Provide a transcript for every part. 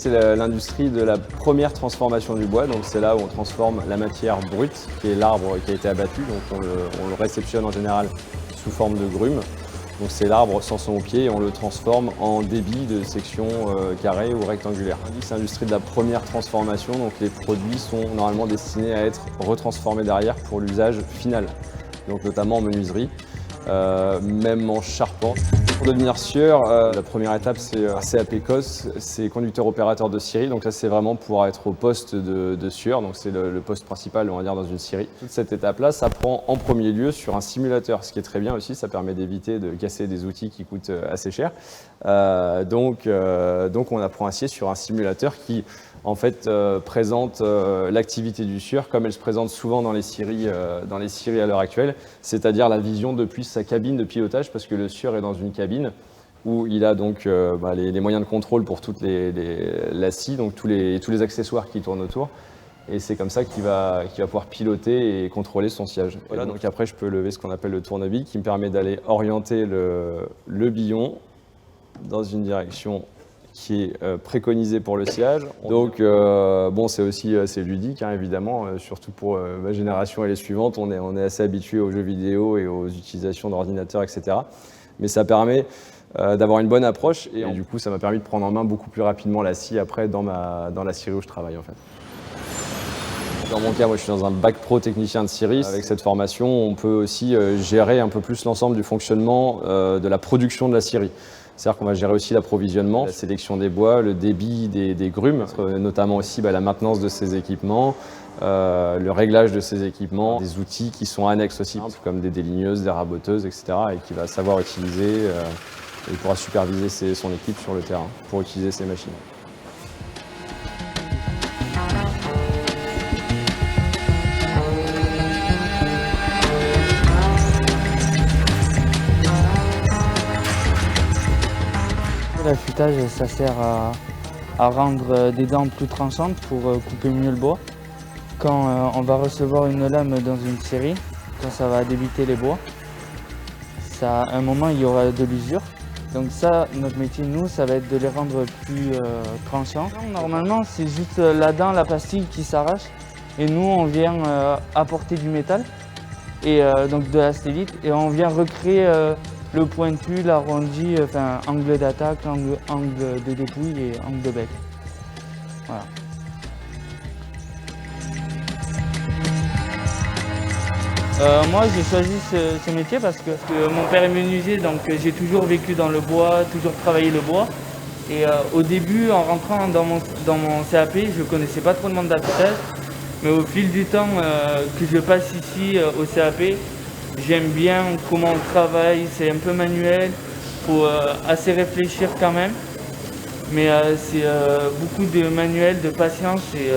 c'est l'industrie de la première transformation du bois. Donc c'est là où on transforme la matière brute, qui est l'arbre qui a été abattu. Donc on le réceptionne en général sous forme de grume. Donc c'est l'arbre sans son pied et on le transforme en débit de sections carrées ou rectangulaires. C'est l'industrie de la première transformation, donc les produits sont normalement destinés à être retransformés derrière pour l'usage final, donc notamment en menuiserie, même en charpente. Pour devenir scieur, la première étape c'est CAP COS, c'est conducteur opérateur de scierie, donc là c'est vraiment pour être au poste de scieur, donc c'est le poste principal on va dire dans une scierie. Toute cette étape-là, ça prend en premier lieu sur un simulateur, ce qui est très bien aussi, ça permet d'éviter de casser des outils qui coûtent assez cher. Donc on apprend à scier sur un simulateur qui en fait présente l'activité du scieur comme elle se présente souvent dans les scieries à l'heure actuelle, c'est-à-dire la vision depuis sa cabine de pilotage, parce que le scieur est dans une cabine où il a donc les moyens de contrôle pour toute la scie, donc tous les accessoires qui tournent autour. Et c'est comme ça qu'il va pouvoir piloter et contrôler son sciage. Voilà, donc après, je peux lever ce qu'on appelle le tournevis qui me permet d'aller orienter le billon dans une direction qui est préconisée pour le sciage. Donc bon, c'est aussi assez ludique, hein, évidemment, surtout pour ma génération et les suivantes. On est assez habitué aux jeux vidéo et aux utilisations d'ordinateurs, etc. Mais ça permet d'avoir une bonne approche et du coup, ça m'a permis de prendre en main beaucoup plus rapidement la scie après dans la scierie où je travaille en fait. Dans mon cas, moi je suis dans un bac pro technicien de scierie. Avec cette formation, on peut aussi gérer un peu plus l'ensemble du fonctionnement de la production de la scierie. C'est-à-dire qu'on va gérer aussi l'approvisionnement, la sélection des bois, le débit des grumes, notamment aussi la maintenance de ces équipements, le réglage de ces équipements, des outils qui sont annexes aussi, comme des déligneuses, des raboteuses, etc. et qu'il va savoir utiliser. Et il pourra superviser son équipe sur le terrain pour utiliser ces machines. L'affûtage, ça sert à rendre des dents plus tranchantes pour couper mieux le bois. Quand on va recevoir une lame dans une scierie, quand ça va débiter les bois, à un moment il y aura de l'usure. Donc ça, notre métier, nous, ça va être de les rendre plus tranchants. Normalement, c'est juste la dent, la pastille qui s'arrache. Et nous, on vient apporter du métal, et donc de la stélite, et on vient recréer le pointu, l'arrondi, enfin angle d'attaque, angle de dépouille et angle de bec. Voilà. Moi j'ai choisi ce métier parce que mon père est menuisier, donc j'ai toujours vécu dans le bois, toujours travaillé le bois. Et au début, en rentrant dans mon CAP, je ne connaissais pas trop le monde d'affûtage. Mais au fil du temps que je passe ici au CAP, j'aime bien comment on travaille, c'est un peu manuel, il faut assez réfléchir quand même. Mais c'est beaucoup de manuel, de patience, et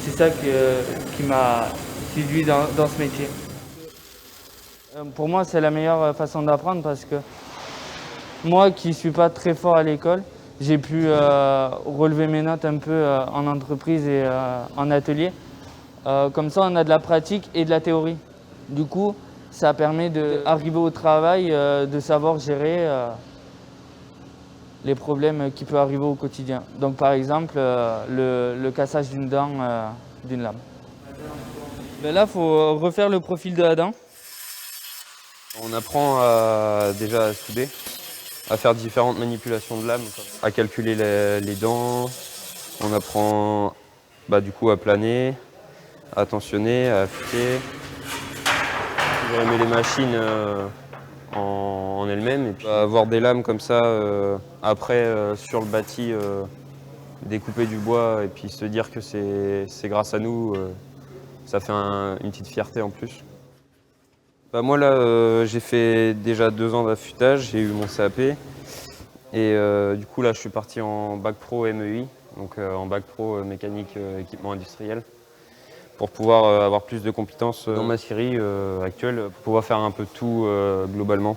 c'est ça qui m'a séduit dans ce métier. Pour moi, c'est la meilleure façon d'apprendre parce que moi qui ne suis pas très fort à l'école, j'ai pu relever mes notes un peu en entreprise et en atelier. Comme ça, on a de la pratique et de la théorie. Du coup, ça permet d'arriver au travail, de savoir gérer les problèmes qui peuvent arriver au quotidien. Donc par exemple, le cassage d'une dent d'une lame. Là, il faut refaire le profil de la dent. On apprend déjà à souder, à faire différentes manipulations de lame, à calculer les dents. On apprend du coup à planer, à tensionner, à affûter. J'ai aimé les machines en elles-mêmes, et puis avoir des lames comme ça après sur le bâti, découper du bois et puis se dire que c'est grâce à nous, ça fait une petite fierté en plus. Moi là, j'ai fait déjà 2 ans d'affûtage, j'ai eu mon CAP et du coup là je suis parti en bac pro MEI, donc en bac pro mécanique équipement industriel, pour pouvoir avoir plus de compétences dans ma scierie actuelle, pour pouvoir faire un peu tout globalement.